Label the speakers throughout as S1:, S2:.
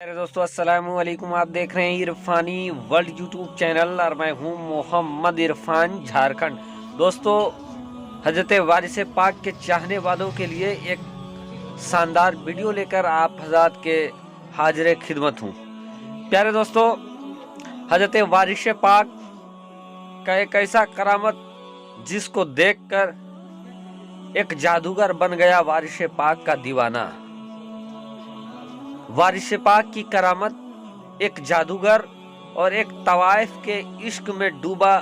S1: मेरे दोस्तों अस्सलाम वालेकुम। आप देख रहे हैं इरफानी वर्ल्ड यूट्यूब चैनल और मैं हूं मोहम्मद इरफान झारखंड। दोस्तों, हजरत वारिस पाक के चाहने वालों के लिए एक शानदार वीडियो लेकर आप हजरत के हाजिर खिदमत हूं। प्यारे दोस्तों, हजरत वारिस पाक का एक ऐसा करामत जिसको देखकर एक जादूगर बन गया वारिस पाक का दीवाना। वारिस पाक की करामत एक जादूगर और एक तवाइफ के इश्क में डूबा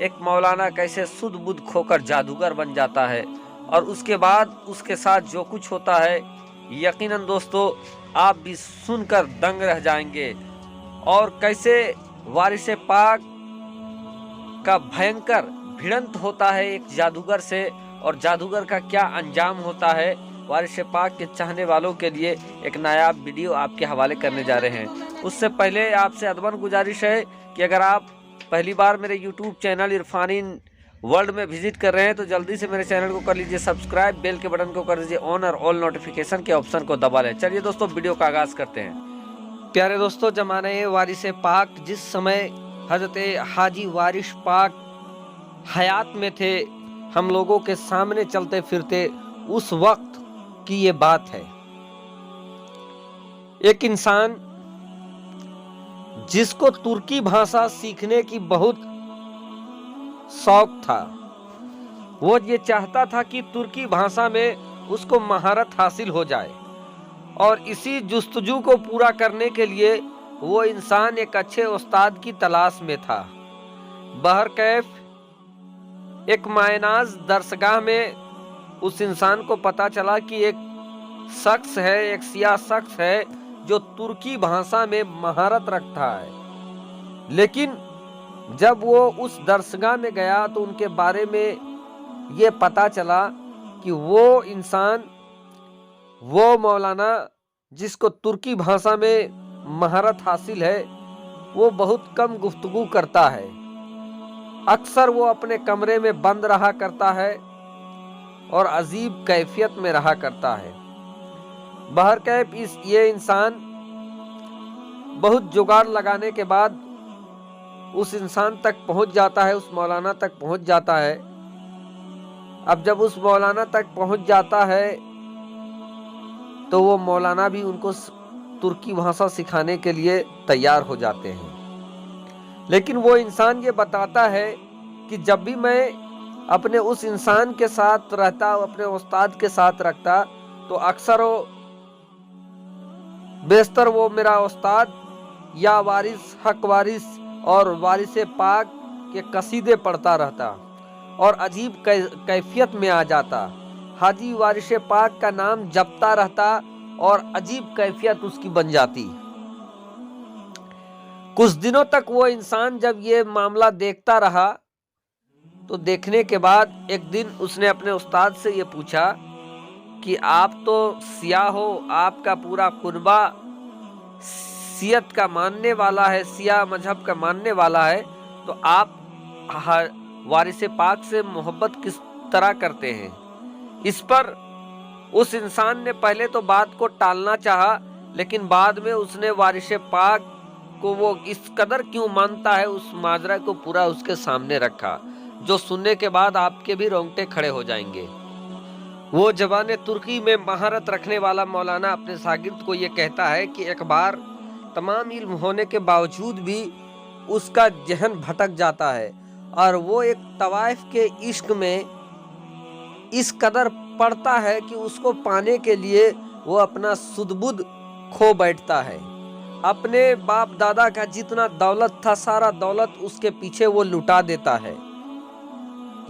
S1: एक मौलाना कैसे सुध बुध खोकर जादूगर बन जाता है, और उसके बाद उसके साथ जो कुछ होता है यकीनन दोस्तों आप भी सुनकर दंग रह जाएंगे। और कैसे वारिस पाक का भयंकर भिड़ंत होता है एक जादूगर से, और जादूगर का क्या अंजाम होता है। वारिस पाक के चाहने वालों के लिए एक नायाब वीडियो आपके हवाले करने जा रहे हैं। उससे पहले आपसे अदबन गुजारिश है कि अगर आप पहली बार मेरे यूट्यूब चैनल इरफानी वर्ल्ड में विजिट कर रहे हैं तो जल्दी से मेरे चैनल को कर लीजिए सब्सक्राइब, बेल के बटन को कर दीजिए ऑन और ऑल नोटिफिकेशन के ऑप्शन को दबा लें। चलिए दोस्तों, वीडियो का आगाज करते हैं। प्यारे दोस्तों, जमाने वारिस पाक जिस समय हजरत हाजी वारिस पाक हयात में थे, हम लोगों के सामने चलते फिरते, उस वक्त की ये बात है। एक इंसान जिसको तुर्की भाषा सीखने की बहुत शौक था, वो ये चाहता था कि तुर्की भाषा में उसको महारत हासिल हो जाए, और इसी जुस्तजू को पूरा करने के लिए वो इंसान एक अच्छे उस्ताद की तलाश में था। बहरकैफ एक मायनाज दरसगाह में उस इंसान को पता चला कि एक शख्स है, एक सियाह शख्स है जो तुर्की भाषा में महारत रखता है। लेकिन जब वो उस दरसगाह में गया तो उनके बारे में ये पता चला कि वो इंसान, वो मौलाना जिसको तुर्की भाषा में महारत हासिल है, वो बहुत कम गुफ्तगू करता है। अक्सर वो अपने कमरे में बंद रहा करता है और अजीब कैफियत में रहा करता है। बहरकैफ ये इंसान बहुत जुगाड़ लगाने के बाद उस इंसान तक पहुंच जाता है, उस मौलाना तक पहुंच जाता है। अब जब उस मौलाना तक पहुंच जाता है तो वो मौलाना भी उनको तुर्की भाषा सिखाने के लिए तैयार हो जाते हैं। लेकिन वो इंसान ये बताता है कि जब भी मैं अपने उस इंसान के साथ रहता, अपने उस्ताद के साथ रखता, तो अक्सर बेशतर वो मेरा उस्ताद या वारिस, हक वारिस और वारिस पाक के कसीदे पढ़ता रहता और अजीब कैफियत में आ जाता। हाजी वारिस पाक का नाम जपता रहता और अजीब कैफियत उसकी बन जाती। कुछ दिनों तक वो इंसान जब ये मामला देखता रहा तो देखने के बाद एक दिन उसने अपने उस्ताद से ये पूछा कि आप तो सियाह हो, आपका पूरा कुनबा सियत का मानने वाला है, सियाह मजहब का मानने वाला है, तो आप वारिस पाक से मोहब्बत किस तरह करते हैं। इस पर उस इंसान ने पहले तो बात को टालना चाहा, लेकिन बाद में उसने वारिस पाक को वो इस कदर क्यों मानता है उस माजरा को पूरा उसके सामने रखा, जो सुनने के बाद आपके भी रोंगटे खड़े हो जाएंगे। वो जबान तुर्की में महारत रखने वाला मौलाना अपने शागिर्द को ये कहता है कि एक बार तमाम इल्म होने के बावजूद भी उसका जहन भटक जाता है और वो एक तवाइफ के इश्क में इस कदर पड़ता है कि उसको पाने के लिए वो अपना सुदबुद खो बैठता है। अपने बाप दादा का जितना दौलत था, सारा दौलत उसके पीछे वो लुटा देता है,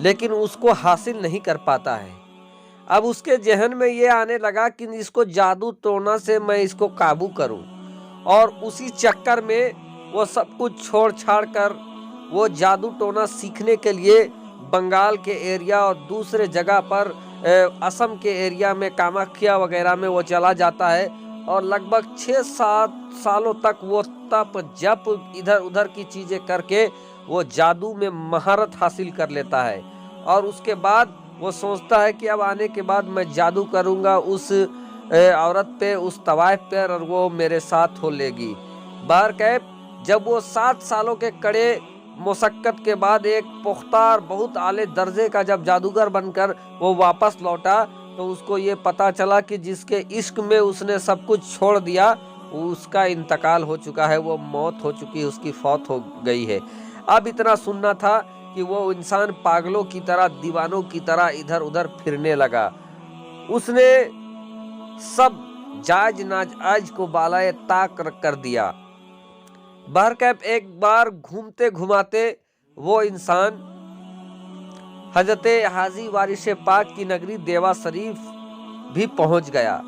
S1: लेकिन उसको हासिल नहीं कर पाता है। अब उसके जहन में ये आने लगा कि इसको जादू टोना से मैं इसको काबू करूं, और उसी चक्कर में वो सब कुछ छोड़ छाड़ कर वो जादू टोना सीखने के लिए बंगाल के एरिया और दूसरे जगह पर असम के एरिया में कामाख्या वगैरह में वो चला जाता है, और लगभग 6-7 सालों तक वो तप जप इधर उधर की चीजें करके वो जादू में महारत हासिल कर लेता है। और उसके बाद वो सोचता है कि अब आने के बाद मैं जादू करूंगा, उस عورت پہ اس طوائف پر اور وہ میرے ساتھ ہو لے گی۔ بہرکیف جب وہ 7 سالوں کے کڑے مشقت کے بعد ایک پختہ اور بہت اعلی درجے کا جب جادوگر بن کر وہ واپس لوٹا تو اس کو یہ پتا چلا کہ جس کے عشق میں اس نے سب کچھ چھوڑ دیا اس کا انتقال ہو چکا ہے، وہ موت ہو چکی ہے، اس کی فوت ہو گئی ہے۔ اب اتنا سننا تھا کہ وہ انسان پاگلوں کی طرح، دیوانوں کی طرح ادھر ادھر پھرنے لگا۔ اس نے سب جائز ناجائز کو بالائے طاق کر دیا۔ بہرکیف ایک بار گھومتے گھماتے وہ انسان حضرت حاجی وارث پاک کی نگری دیوا شریف بھی پہنچ گیا،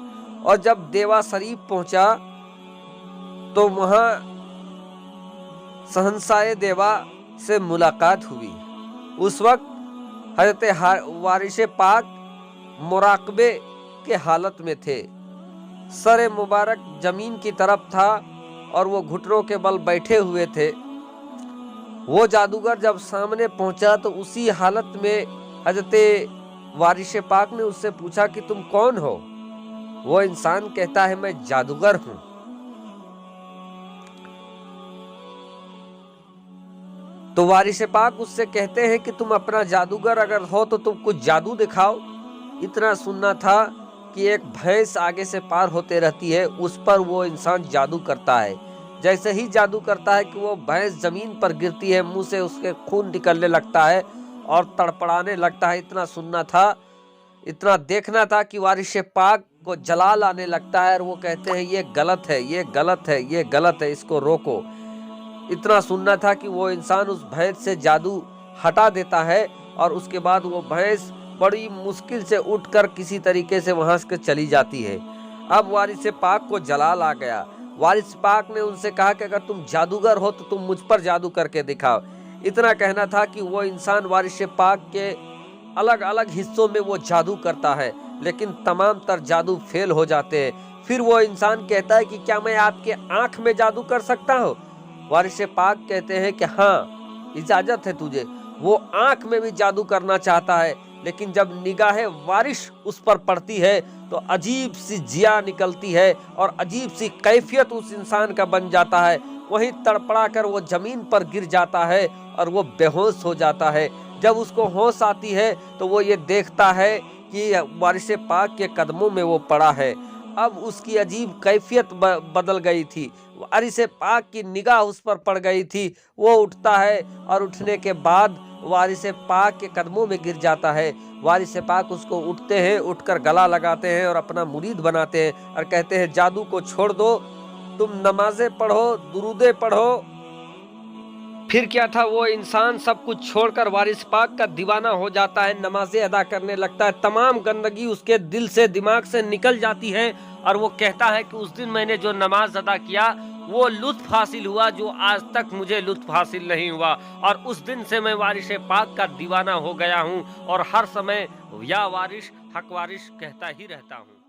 S1: اور جب دیوا شریف پہنچا تو وہاں شہنشاہ دیوا سے ملاقات ہوئی۔ اس وقت حضرت وارث پاک مراقبے کے حالت میں تھے، سر مبارک زمین کی طرف تھا اور وہ گھٹنوں کے بل بیٹھے ہوئے تھے۔ وہ جادوگر جب سامنے پہنچا تو اسی حالت میں حضرت وارث پاک نے اس سے پوچھا کہ تم کون ہو؟ وہ انسان کہتا ہے میں جادوگر ہوں۔ تو وارث پاک اس سے کہتے ہیں کہ تم اپنا جادوگر اگر ہو تو تم کچھ جادو دکھاؤ۔ اتنا سننا تھا کہ ایک بھینس آگے سے پار ہوتے رہتی ہے، اس پر وہ انسان جادو کرتا ہے۔ جیسے ہی جادو کرتا ہے کہ وہ بھینس زمین پر گرتی ہے، منہ سے اس کے خون نکلنے لگتا ہے اور تڑپڑانے لگتا ہے۔ اتنا سننا تھا، اتنا دیکھنا تھا کہ وارث پاک کو جلال آنے لگتا ہے اور وہ کہتے ہیں یہ غلط ہے، یہ غلط ہے، یہ غلط ہے، اس کو روکو۔ اتنا سننا تھا کہ وہ انسان اس بھینس سے جادو ہٹا دیتا ہے اور اس کے بعد وہ بھینس بڑی مشکل سے اٹھ کر کسی طریقے سے وہاں سے چلی جاتی ہے۔ اب وارث پاک کو جلال آ گیا۔ وارث پاک نے ان سے کہا کہ اگر تم جادوگر ہو تو تم مجھ پر جادو کر کے دکھاؤ۔ اتنا کہنا تھا کہ وہ انسان وارث پاک کے الگ الگ حصوں میں وہ جادو کرتا ہے، لیکن تمام تر جادو فیل ہو جاتے ہیں۔ پھر وہ انسان کہتا ہے کہ کیا میں آپ کے آنکھ میں جادو کر سکتا ہوں؟ وارث پاک کہتے ہیں کہ ہاں اجازت ہے تجھے۔ وہ آنکھ میں بھی جادو کرنا چاہتا ہے، لیکن جب نگاہ وارث اس پر پڑتی ہے تو عجیب سی ضیا نکلتی ہے اور عجیب سی کیفیت اس انسان کا بن جاتا ہے۔ وہیں تڑپڑا کر وہ زمین پر گر جاتا ہے اور وہ بے ہوش ہو جاتا ہے۔ جب اس کو ہوش آتی ہے تو وہ یہ دیکھتا ہے کہ وارث پاک کے قدموں میں وہ پڑا ہے۔ اب اس کی عجیب کیفیت بدل گئی تھی، وارث پاک کی نگاہ اس پر پڑ گئی تھی۔ وہ اٹھتا ہے اور اٹھنے کے بعد وارث پاک کے قدموں میں گر جاتا ہے۔ وارث پاک اس کو اٹھتے ہیں، اٹھ کر گلا لگاتے ہیں اور اپنا مرید بناتے ہیں اور کہتے ہیں جادو کو چھوڑ دو، تم نمازیں پڑھو، درودیں پڑھو۔ پھر کیا تھا، وہ انسان سب کچھ چھوڑ کر وارث پاک کا دیوانہ ہو جاتا ہے، نمازیں ادا کرنے لگتا ہے، تمام گندگی اس کے دل سے، دماغ سے نکل جاتی ہے اور وہ کہتا ہے کہ اس دن میں نے جو نماز ادا کیا وہ لطف حاصل ہوا جو آج تک مجھے لطف حاصل نہیں ہوا، اور اس دن سے میں وارث پاک کا دیوانہ ہو گیا ہوں اور ہر سمے یا وارث حق وارث کہتا ہی رہتا ہوں۔